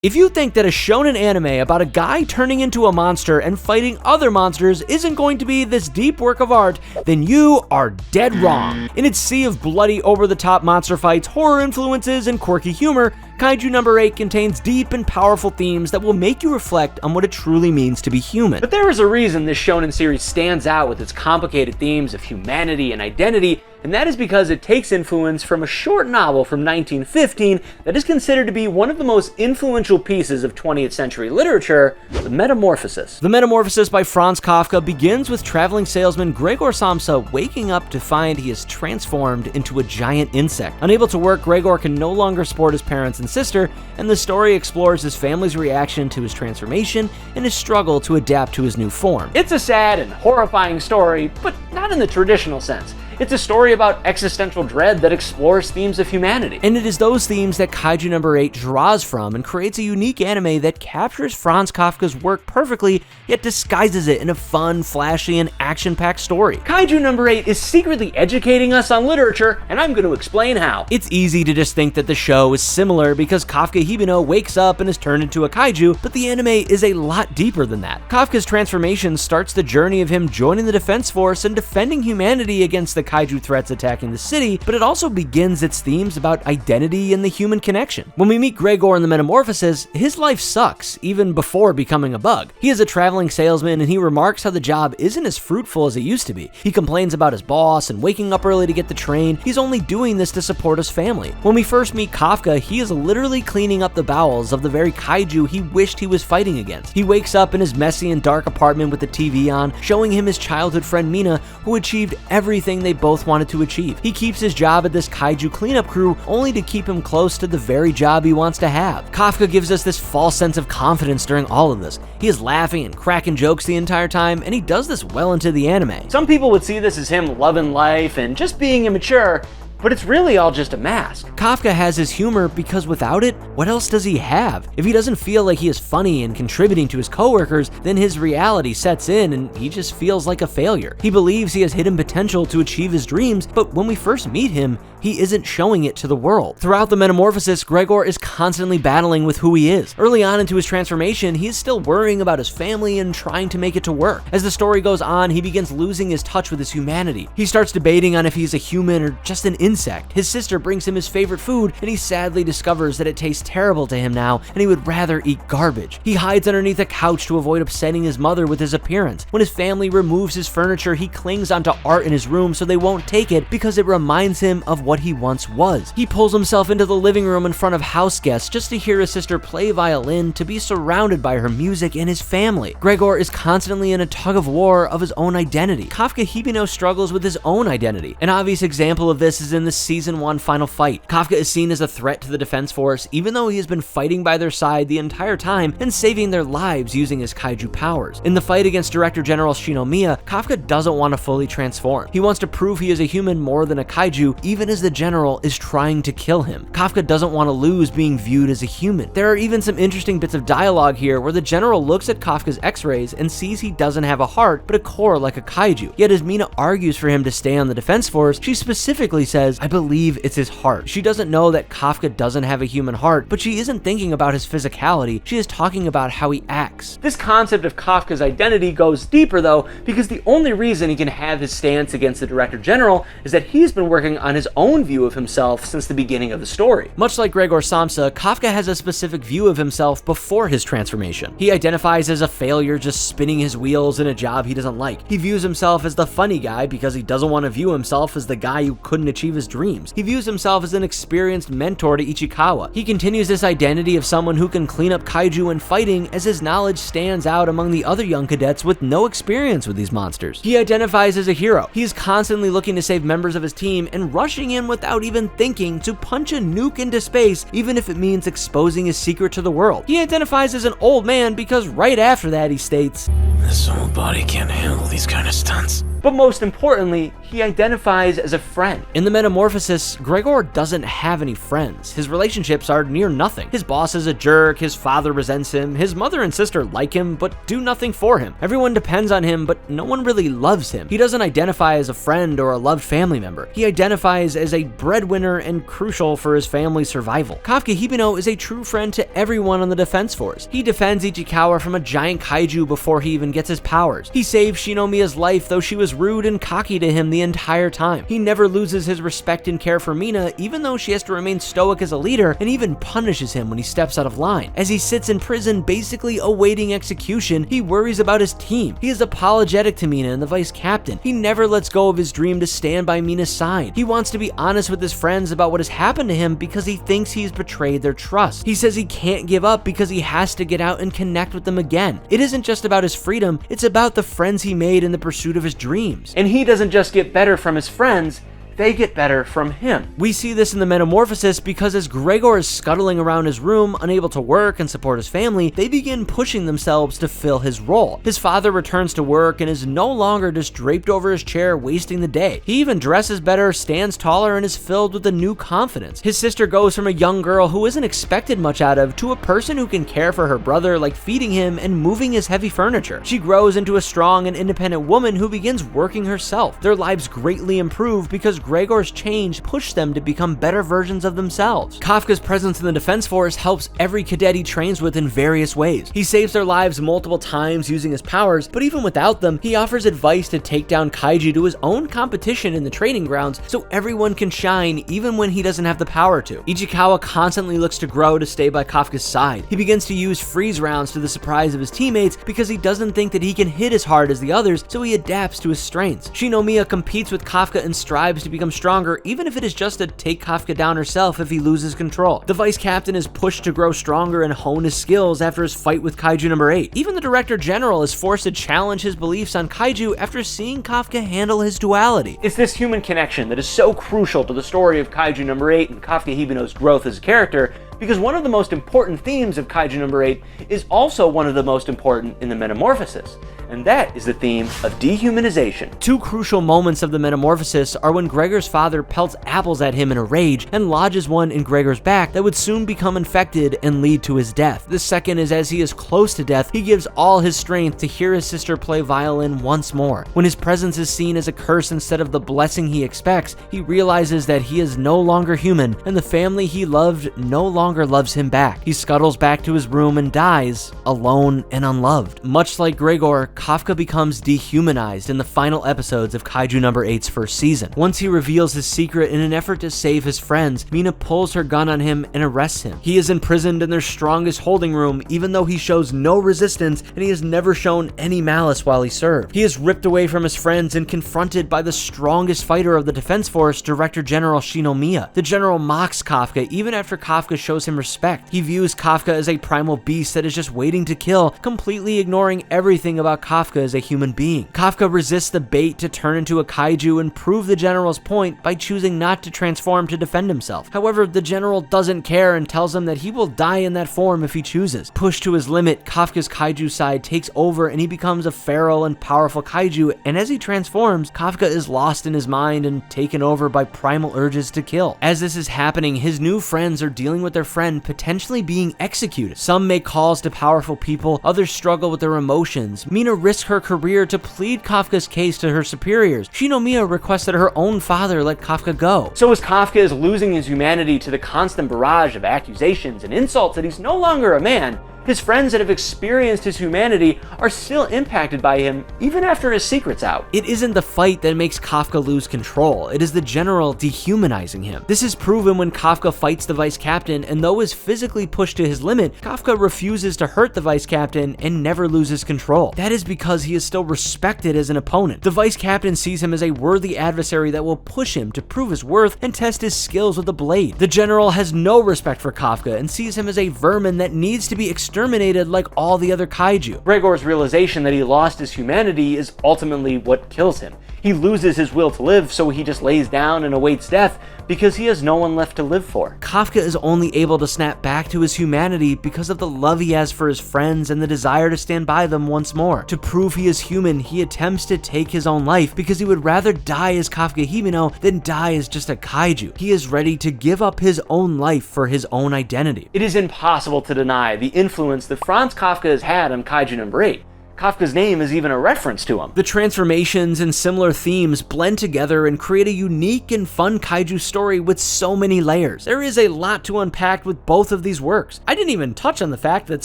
If you think that a shonen anime about a guy turning into a monster and fighting other monsters isn't going to be this deep work of art, then you are dead wrong. In its sea of bloody, over-the-top monster fights, horror influences, and quirky humor, Kaiju No. 8 contains deep and powerful themes that will make you reflect on what it truly means to be human. But there is a reason this shonen series stands out with its complicated themes of humanity and identity, and that is because it takes influence from a short novel from 1915 that is considered to be one of the most influential pieces of 20th century literature, the Metamorphosis. The Metamorphosis by Franz Kafka begins with traveling salesman Gregor Samsa waking up to find he is transformed into a giant insect. Unable to work, Gregor can no longer support his parents and sister, and the story explores his family's reaction to his transformation and his struggle to adapt to his new form. It's a sad and horrifying story, but not in the traditional sense. It's a story about existential dread that explores themes of humanity. And it is those themes that Kaiju No. 8 draws from and creates a unique anime that captures Franz Kafka's work perfectly, yet disguises it in a fun, flashy, and action-packed story. Kaiju No. 8 is secretly educating us on literature, and I'm going to explain how. It's easy to just think that the show is similar because Kafka Hibino wakes up and is turned into a kaiju, but the anime is a lot deeper than that. Kafka's transformation starts the journey of him joining the defense force and defending humanity against the kaiju threats attacking the city, but it also begins its themes about identity and the human connection. When we meet Gregor in the Metamorphosis, his life sucks, even before becoming a bug. He is a traveling salesman, and he remarks how the job isn't as fruitful as it used to be. He complains about his boss and waking up early to get the train. He's only doing this to support his family. When we first meet Kafka, he is literally cleaning up the bowels of the very kaiju he wished he was fighting against. He wakes up in his messy and dark apartment with the TV on, showing him his childhood friend Mina, who achieved everything they both wanted to achieve. He keeps his job at this kaiju cleanup crew only to keep him close to the very job he wants to have. Kafka gives us this false sense of confidence during all of this. He is laughing and cracking jokes the entire time, and he does this well into the anime. Some people would see this as him loving life and just being immature, but it's really all just a mask. Kafka has his humor because without it, what else does he have? If he doesn't feel like he is funny and contributing to his coworkers, then his reality sets in and he just feels like a failure. He believes he has hidden potential to achieve his dreams, but when we first meet him, he isn't showing it to the world. Throughout the Metamorphosis, Gregor is constantly battling with who he is. Early on into his transformation, he is still worrying about his family and trying to make it to work. As the story goes on, he begins losing his touch with his humanity. He starts debating on if he's a human or just an insect. His sister brings him his favorite food, and he sadly discovers that it tastes terrible to him now, and he would rather eat garbage. He hides underneath a couch to avoid upsetting his mother with his appearance. When his family removes his furniture, he clings onto art in his room so they won't take it because it reminds him of what he once was. He pulls himself into the living room in front of house guests just to hear his sister play violin, to be surrounded by her music and his family. Gregor is constantly in a tug of war of his own identity. Kafka Hibino struggles with his own identity. An obvious example of this is in the Season 1 final fight. Kafka is seen as a threat to the defense force, even though he has been fighting by their side the entire time and saving their lives using his kaiju powers. In the fight against Director General Shinomiya, Kafka doesn't want to fully transform. He wants to prove he is a human more than a kaiju, even as the general is trying to kill him. Kafka doesn't want to lose being viewed as a human. There are even some interesting bits of dialogue here where the general looks at Kafka's x-rays and sees he doesn't have a heart, but a core like a kaiju. Yet as Mina argues for him to stay on the defense force, she specifically says, "I believe it's his heart." She doesn't know that Kafka doesn't have a human heart, but she isn't thinking about his physicality. She is talking about how he acts. This concept of Kafka's identity goes deeper though, because the only reason he can have his stance against the Director General is that he's been working on his own view of himself since the beginning of the story. Much like Gregor Samsa, Kafka has a specific view of himself before his transformation. He identifies as a failure just spinning his wheels in a job he doesn't like. He views himself as the funny guy because he doesn't want to view himself as the guy who couldn't achieve his dreams. He views himself as an experienced mentor to Ichikawa. He continues this identity of someone who can clean up kaiju and fighting as his knowledge stands out among the other young cadets with no experience with these monsters. He identifies as a hero. He is constantly looking to save members of his team and rushing in without even thinking to punch a nuke into space, even if it means exposing his secret to the world. He identifies as an old man because right after that he states, "This old body can't handle these kind of stunts." But most importantly, he identifies as a friend. In the Metamorphosis, Gregor doesn't have any friends. His relationships are near nothing. His boss is a jerk, his father resents him, his mother and sister like him but do nothing for him. Everyone depends on him, but no one really loves him. He doesn't identify as a friend or a loved family member. He identifies as a breadwinner and crucial for his family's survival. Kafka Hibino is a true friend to everyone on the defense force. He defends Ichikawa from a giant kaiju before he even gets his powers. He saves Shinomiya's life, though she was rude and cocky to him the entire time. He never loses his respect and care for Mina, even though she has to remain stoic as a leader, and even punishes him when he steps out of line. As he sits in prison basically awaiting execution, he worries about his team. He is apologetic to Mina and the vice captain. He never lets go of his dream to stand by Mina's side. He wants to be honest with his friends about what has happened to him because he thinks he's betrayed their trust. He says he can't give up because he has to get out and connect with them again. It isn't just about his freedom, it's about the friends he made in the pursuit of his dreams. And he doesn't just get better from his friends, they get better from him. We see this in the Metamorphosis because as Gregor is scuttling around his room, unable to work and support his family, they begin pushing themselves to fill his role. His father returns to work and is no longer just draped over his chair wasting the day. He even dresses better, stands taller, and is filled with a new confidence. His sister goes from a young girl who isn't expected much out of to a person who can care for her brother, like feeding him and moving his heavy furniture. She grows into a strong and independent woman who begins working herself. Their lives greatly improve because Gregor's change pushed them to become better versions of themselves. Kafka's presence in the defense force helps every cadet he trains with in various ways. He saves their lives multiple times using his powers, but even without them, he offers advice to take down kaiju to his own competition in the training grounds so everyone can shine even when he doesn't have the power to. Ichikawa constantly looks to grow to stay by Kafka's side. He begins to use freeze rounds to the surprise of his teammates because he doesn't think that he can hit as hard as the others, so he adapts to his strengths. Shinomiya competes with Kafka and strives to become stronger, even if it is just to take Kafka down herself if he loses control. The vice captain is pushed to grow stronger and hone his skills after his fight with Kaiju No. 8. Even the director general is forced to challenge his beliefs on kaiju after seeing Kafka handle his duality. It's this human connection that is so crucial to the story of Kaiju No. 8 and Kafka Hibino's growth as a character, because one of the most important themes of Kaiju No. 8 is also one of the most important in the Metamorphosis, and that is the theme of dehumanization. Two crucial moments of the Metamorphosis are when Gregor's father pelts apples at him in a rage and lodges one in Gregor's back that would soon become infected and lead to his death. The second is as he is close to death, he gives all his strength to hear his sister play violin once more. When his presence is seen as a curse instead of the blessing he expects, he realizes that he is no longer human and the family he loved no longer loves him back. He scuttles back to his room and dies, alone and unloved. Much like Gregor, Kafka becomes dehumanized in the final episodes of Kaiju No. 8's first season. Once he reveals his secret in an effort to save his friends, Mina pulls her gun on him and arrests him. He is imprisoned in their strongest holding room, even though he shows no resistance and he has never shown any malice while he served. He is ripped away from his friends and confronted by the strongest fighter of the defense force, Director General Shinomiya. The general mocks Kafka even after Kafka shows him respect. He views Kafka as a primal beast that is just waiting to kill, completely ignoring everything about Kafka as a human being. Kafka resists the bait to turn into a kaiju and prove the general's point by choosing not to transform to defend himself. However, the general doesn't care and tells him that he will die in that form if he chooses. Pushed to his limit, Kafka's kaiju side takes over and he becomes a feral and powerful kaiju, and as he transforms, Kafka is lost in his mind and taken over by primal urges to kill. As this is happening, his new friends are dealing with their friend potentially being executed. Some make calls to powerful people, others struggle with their emotions. Mina risks her career to plead Kafka's case to her superiors. Shinomiya requests that her own father let Kafka go. So as Kafka is losing his humanity to the constant barrage of accusations and insults that he's no longer a man, his friends that have experienced his humanity are still impacted by him even after his secret's out. It isn't the fight that makes Kafka lose control, it is the general dehumanizing him. This is proven when Kafka fights the vice captain, and though is physically pushed to his limit, Kafka refuses to hurt the vice captain and never loses control. That is because he is still respected as an opponent. The vice captain sees him as a worthy adversary that will push him to prove his worth and test his skills with a blade. The general has no respect for Kafka and sees him as a vermin that needs to be exterminated like all the other kaiju. Gregor's realization that he lost his humanity is ultimately what kills him. He loses his will to live, so he just lays down and awaits death because he has no one left to live for. Kafka is only able to snap back to his humanity because of the love he has for his friends and the desire to stand by them once more. To prove he is human, he attempts to take his own life because he would rather die as Kafka Himeno than die as just a kaiju. He is ready to give up his own life for his own identity. It is impossible to deny the influence that Franz Kafka has had on Kaiju No. 8. Kafka's name is even a reference to him. The transformations and similar themes blend together and create a unique and fun kaiju story with so many layers. There is a lot to unpack with both of these works. I didn't even touch on the fact that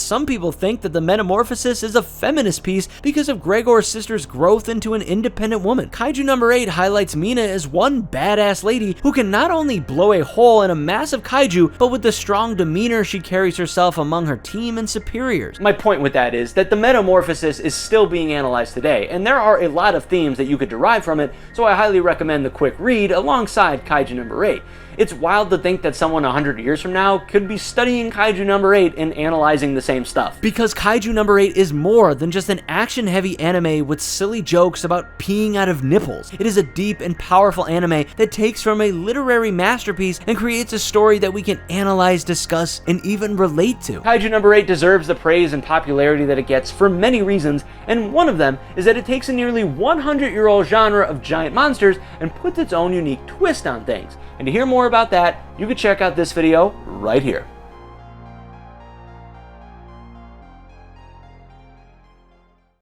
some people think that the Metamorphosis is a feminist piece because of Gregor's sister's growth into an independent woman. Kaiju No. 8 highlights Mina as one badass lady who can not only blow a hole in a massive kaiju, but with the strong demeanor she carries herself among her team and superiors. My point with that is that the Metamorphosis is still being analyzed today, and there are a lot of themes that you could derive from it, so I highly recommend the quick read alongside Kaiju No. 8. It's wild to think that someone 100 years from now could be studying Kaiju No. 8 and analyzing the same stuff. Because Kaiju No. 8 is more than just an action-heavy anime with silly jokes about peeing out of nipples. It is a deep and powerful anime that takes from a literary masterpiece and creates a story that we can analyze, discuss, and even relate to. Kaiju No. 8 deserves the praise and popularity that it gets for many reasons, and one of them is that it takes a nearly 100-year-old genre of giant monsters and puts its own unique twist on things. And to hear more about that, you can check out this video right here.